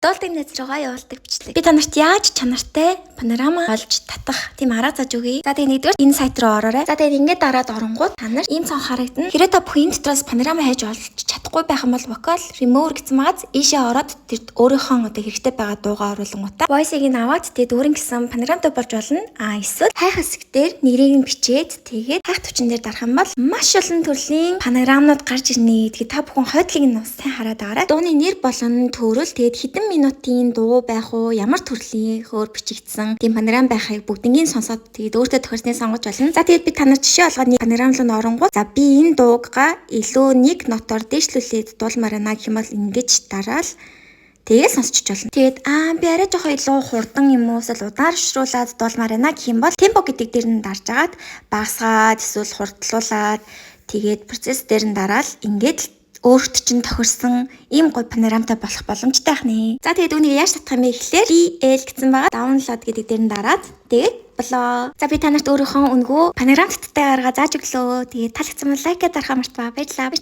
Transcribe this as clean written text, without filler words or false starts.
Дуулдаг найз руугаа явуулдаг бичлэг. Би та нарт яаж чанартай панорама олж татах тийм арга зааж өгье. За тэгээ нэгдүгээр энэ сайт руу ороорой. За тэгээд ингээд дараад оронгууд та нар ийм сон харагдана. Хэрэв та бүхэн энэ дотроос панорама хийж олж чадахгүй байх юм бол vocal remove гэсэн магаз ийшээ ороод тэр өөрийнхөө одоо хэрэгтэй байгаа дуугаа оруулангуудаа voice-ийг нь аваад тэгээд өөрийн гэсэн панорамтай болж болно. Эсвэл хайх хэсгээр нэрийг нь бичээд тэгээд хайх төвчөн дээр дарах юм бол маш олон төрлийн панорамнууд гарч ирнэ. Тэгээд та бүхэн хойдлыг нь бас сайн хараад байгаарай. Дууны нэр болон төрөл тэгээд хэдэн минутын дуу байх уу, ямар төрлийн хөөр бичигдсэн тийм панорам байхыг бүгднийг сонсоод тэгээд өөртөө тохирсныг сонгож болно. За тэгээд би та нарт жишээ олгоод панорам руу оронгууд за би энэ дуугаа илүү нэг нотоор дээшлүүлээд дуулмаар байна гэх юм бол ингэж дараал тэгээд сонсчих болно. Тэгээд би арай жоохон илүү хурдан юм уу эсвэл удааншруулад дуулмаар байна гэх юм бол темпо гэдэг дээр нь дарж агаад багасгаад эсвэл хурдлуулад тэгээд процесс дээр нь дараал ингээд өөрт чинь тохирсон ийм гоё панорамтай болох боломжтой байх нэ. За тэгээд үүнийг яаж татах юм бэ гэхлээр DL гэсэн байгаа download гэдэг дээр нь дараад тэгээд болоо. За би та нарт өөрийнхөө өнгөө панорамттай арга зааж өглөө. Тэгээд таалагдсан бол лайк дарахаа мартаа. Баярлалаа.